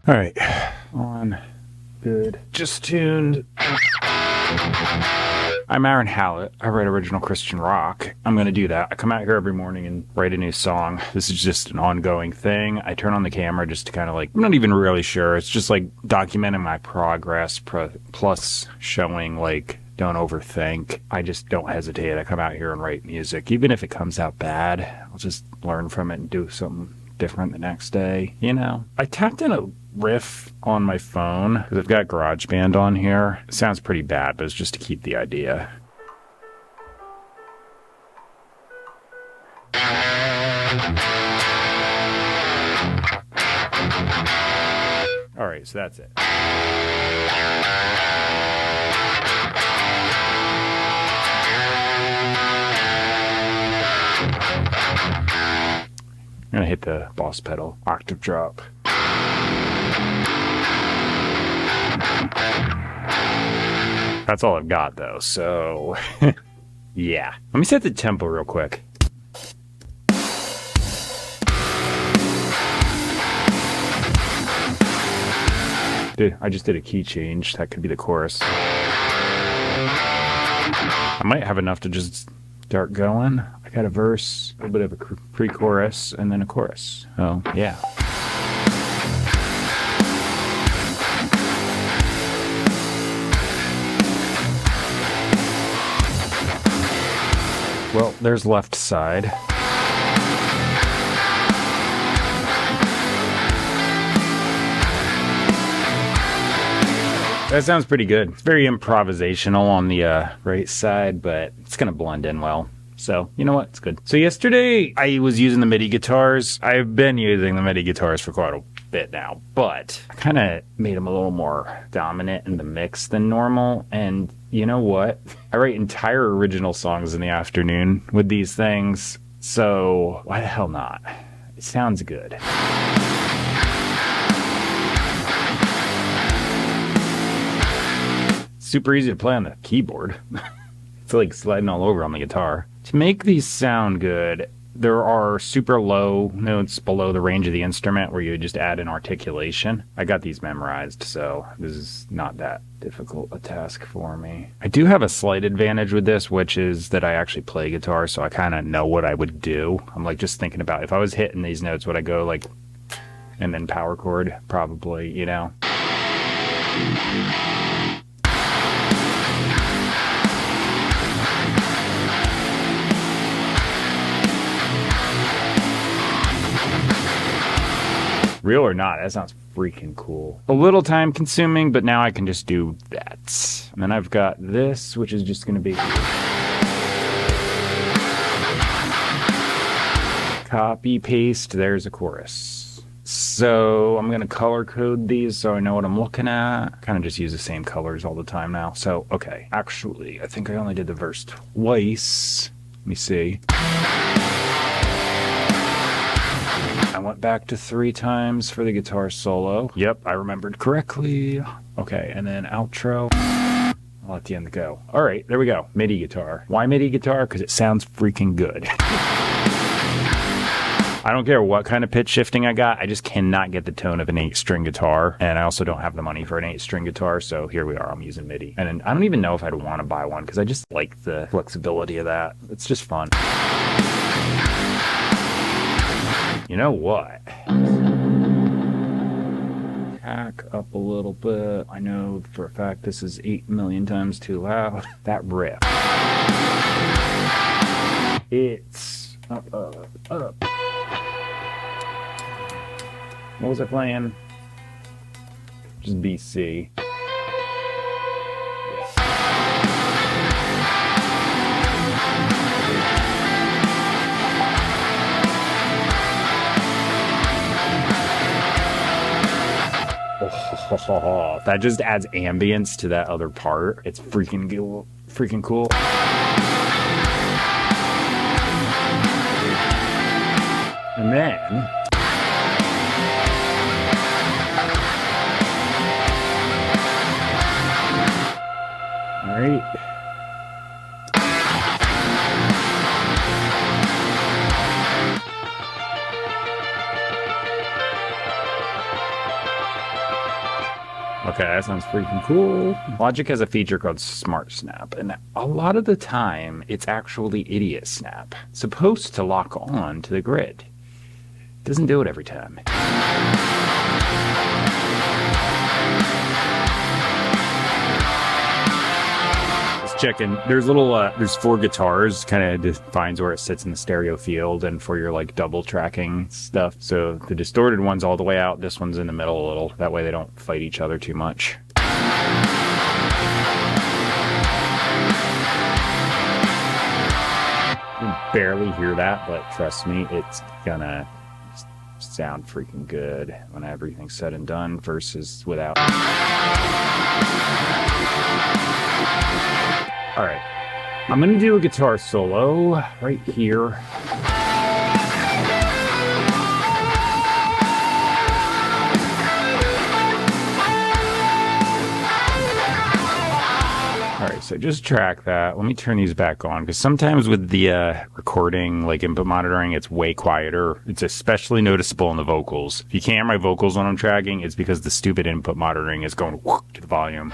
All right, on, good, just tuned. I'm Aaron Hallett. I write original Christian rock. I'm going to do that. I come out here every morning and write a new song. This is just an ongoing thing. I turn on the camera just to kind of like, I'm not even really sure. It's just like documenting my progress plus showing like, don't overthink. I just don't hesitate. I come out here and write music. Even if it comes out bad, I'll just learn from it and do something different the next day. You know, I tapped in a riff on my phone because I've got GarageBand on here. It sounds pretty bad, but it's just to keep the idea. All right, so that's it. I'm gonna hit the boss pedal, octave drop. That's all I've got though, so yeah. Let me set the tempo real quick. I just did a key change. That could be the chorus. I might have enough to just start going. I got a verse, a little bit of a pre-chorus, and then a chorus. Oh, yeah. Well, there's left side. That sounds pretty good. It's very improvisational on the right side, but it's going to blend in well. So, you know what? It's good. So yesterday, I was using the MIDI guitars. I've been using the MIDI guitars for quite a bit now, but I kind of made them a little more dominant in the mix than normal. And you know what? I write entire original songs in the afternoon with these things. So why the hell not? It sounds good. Super easy to play on the keyboard. It's like sliding all over on the guitar. To make these sound good, there are super low notes below the range of the instrument where you just add an articulation. I got these memorized, so this is not that difficult a task for me. I do have a slight advantage with this, which is that I actually play guitar, so I kind of know what I would do. I'm like just thinking about if I was hitting these notes, would I go like, and then power chord? Probably, you know. Real or not, that sounds freaking cool. A little time consuming, but now I can just do that. And then I've got this, which is just going to be copy, paste, there's a chorus. So I'm going to color code these so I know what I'm looking at. Kind of just use the same colors all the time now. So, okay, actually, I think I only did the verse twice. Let me see. I went back to 3 times for the guitar solo. Yep, I remembered correctly. Okay, and then outro. I'll let the end go. All right, there we go. MIDI guitar. Why MIDI guitar? Because it sounds freaking good. I don't care what kind of pitch shifting I got. I just cannot get the tone of an 8-string guitar. And I also don't have the money for an 8-string guitar. So here we are. I'm using MIDI. And I don't even know if I'd want to buy one because I just like the flexibility of that. It's just fun. You know what? Hack up a little bit. I know for a fact this is 8 million times too loud. That riff. It's up. What was I playing? Just BC. That just adds ambience to that other part. It's freaking cool. And then all right. Okay, that sounds freaking cool. Logic has a feature called Smart Snap, and a lot of the time, it's actually Idiot Snap. It's supposed to lock on to the grid. It doesn't do it every time. Just checking. There's there's 4 guitars, kind of defines where it sits in the stereo field, and for your like double tracking stuff. So the distorted one's all the way out. This one's in the middle a little. That way they don't fight each other too much. You can barely hear that, but trust me, it's gonna sound freaking good when everything's said and done versus without. All right, I'm gonna do a guitar solo right here. All right, so just track that. Let me turn these back on, because sometimes with the recording, like input monitoring, it's way quieter. It's especially noticeable in the vocals. If you can't hear my vocals when I'm tracking, it's because the stupid input monitoring is going to the volume.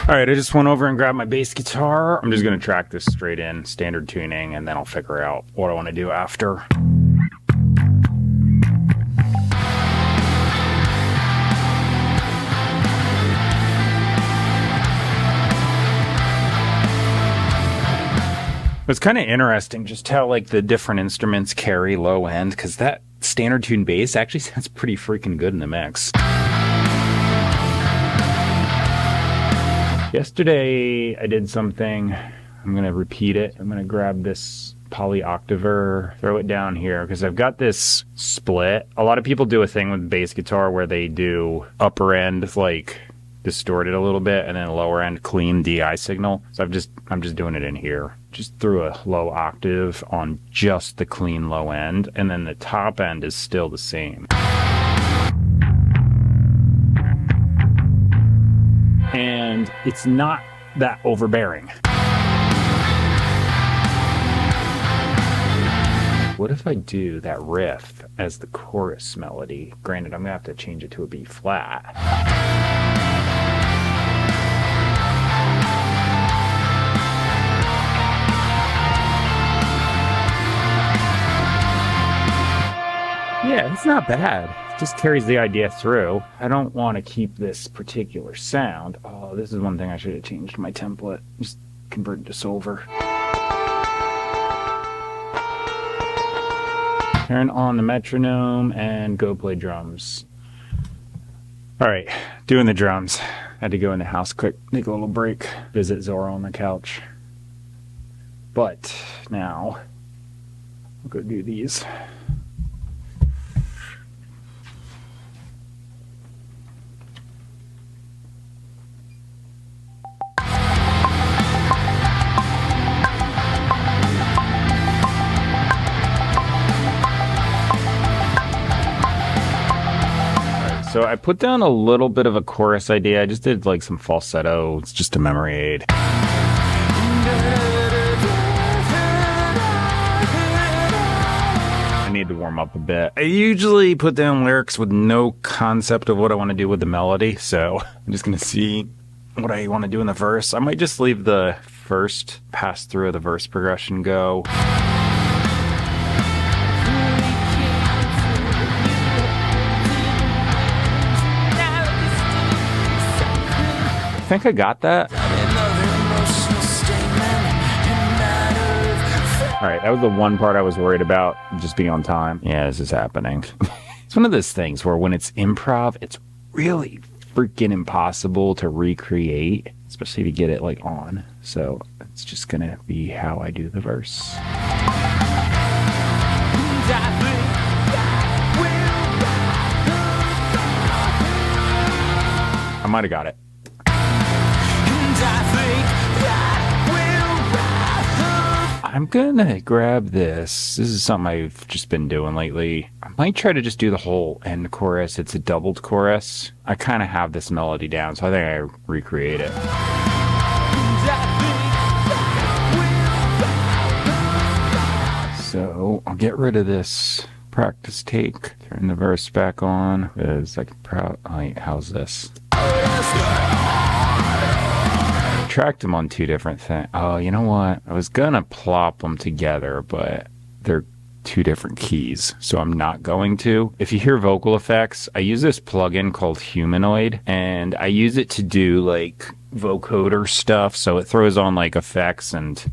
All right, I just went over and grabbed my bass guitar. I'm just going to track this straight in, standard tuning, and then I'll figure out what I want to do after. It's kind of interesting just how like the different instruments carry low end, because that standard tune bass actually sounds pretty freaking good in the mix. Yesterday I did something, I'm going to repeat it. I'm going to grab this poly octaver, throw it down here, because I've got this split. A lot of people do a thing with bass guitar where they do upper end like distorted a little bit and then lower end clean DI signal. So I'm just doing it in here. Just threw a low octave on just the clean low end, and then the top end is still the same. And it's not that overbearing. What if I do that riff as the chorus melody? Granted, I'm gonna have to change it to a B flat. Yeah, it's not bad. It just carries the idea through. I don't want to keep this particular sound. Oh, this is one thing I should have changed my template. Just convert it to Solver. Turn on the metronome and go play drums. All right, doing the drums. Had to go in the house quick, take a little break, visit Zora on the couch. But now, I'll go do these. So I put down a little bit of a chorus idea. I just did like some falsetto. It's just a memory aid. I need to warm up a bit. I usually put down lyrics with no concept of what I want to do with the melody. So I'm just going to see what I want to do in the verse. I might just leave the first pass through of the verse progression go. I think I got that. All right, that was the one part I was worried about, just being on time. Yeah, this is happening. It's one of those things where when it's improv, it's really freaking impossible to recreate, especially to get it like on. So it's just gonna be how I do the verse. I might have got it. I'm gonna grab this. This is something I've just been doing lately. I might try to just do the whole end chorus. It's a doubled chorus. I kind of have this melody down, so I think I recreate it. So I'll get rid of this practice take. Turn the verse back on. Is like how's this? Tracked them on two different things. Oh, you know what? I was gonna plop them together, but they're two different keys, so I'm not going to. If you hear vocal effects, I use this plugin called Humanoid, and I use it to do like vocoder stuff. So it throws on like effects and,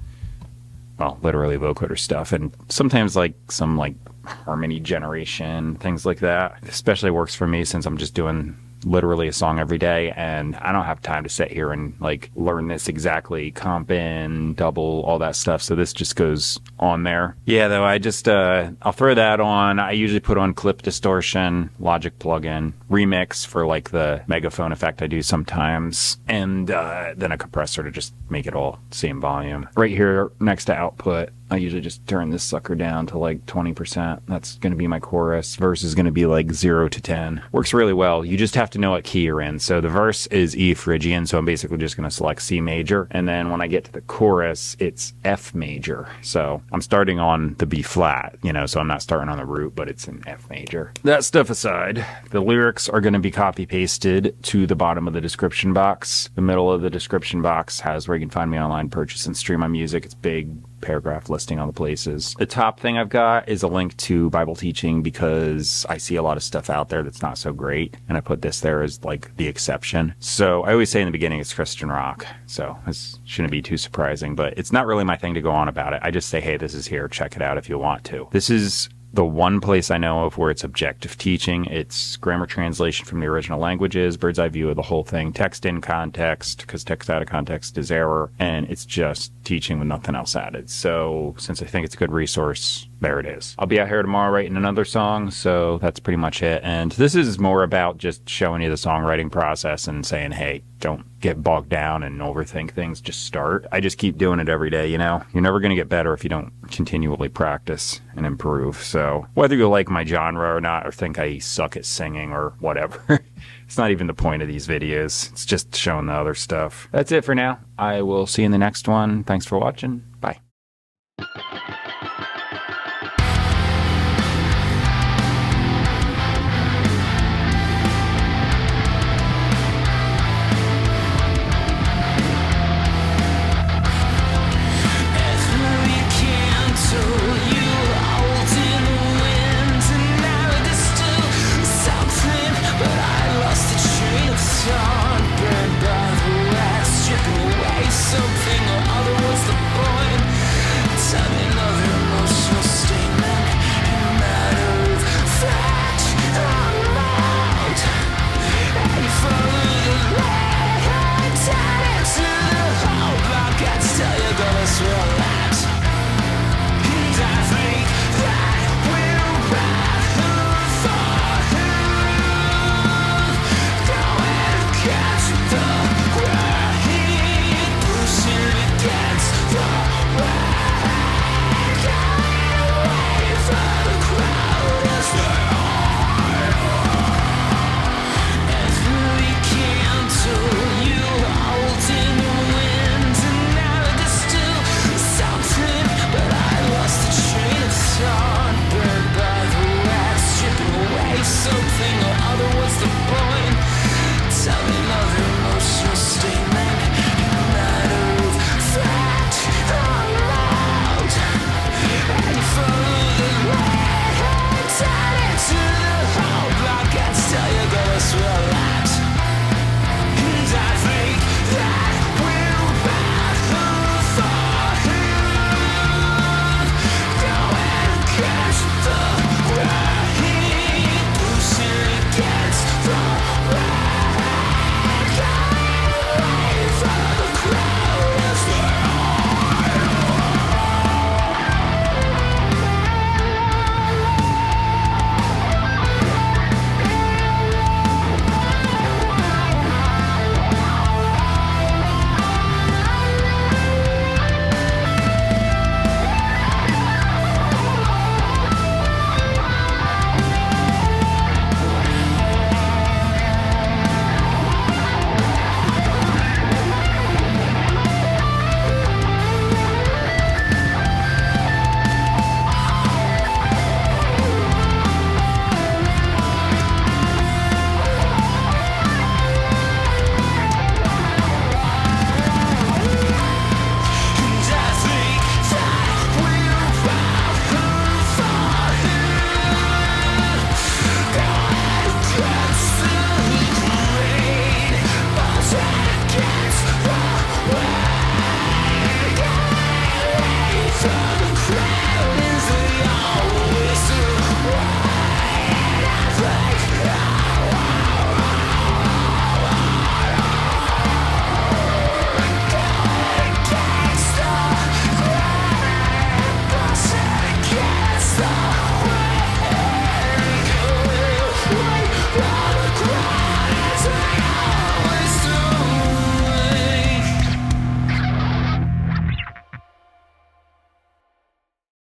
well, literally vocoder stuff, and sometimes like some like harmony generation, things like that. It especially works for me since I'm just doing literally a song every day, and I don't have time to sit here and like learn this exactly, comp in, double, all that stuff. So this just goes on there. Yeah, though, I just I'll throw that on. I usually put on clip distortion, Logic plugin, remix for like the megaphone effect I do sometimes, and then a compressor to just make it all same volume. Right here next to output, I usually just turn this sucker down to like 20%. That's going to be my chorus. Verse is going to be like 0 to 10. Works really well. You just have to know what key you're in. So the verse is E Phrygian, so I'm basically just going to select C major. And then when I get to the chorus, it's F major. So I'm starting on the B flat, you know, so I'm not starting on the root, but it's in F major. That stuff aside, the lyrics are going to be copy pasted to the bottom of the description box. The middle of the description box has where you can find me online, purchase and stream my music. It's big paragraph listing all the places. The top thing I've got is a link to Bible teaching, because I see a lot of stuff out there that's not so great, and I put this there as like the exception. So I always say in the beginning it's Christian rock, so this shouldn't be too surprising, but it's not really my thing to go on about it. I just say, hey, this is here, check it out if you want to. This is the one place I know of where it's objective teaching. It's grammar translation from the original languages, bird's eye view of the whole thing, text in context, because text out of context is error, and it's just teaching with nothing else added. So since I think it's a good resource, there it is. I'll be out here tomorrow writing another song, so that's pretty much it. And this is more about just showing you the songwriting process and saying, hey, don't get bogged down and overthink things. Just start. I just keep doing it every day, you know? You're never going to get better if you don't continually practice and improve. So whether you like my genre or not, or think I suck at singing or whatever, it's not even the point of these videos. It's just showing the other stuff. That's it for now. I will see you in the next one. Thanks for watching. Bye.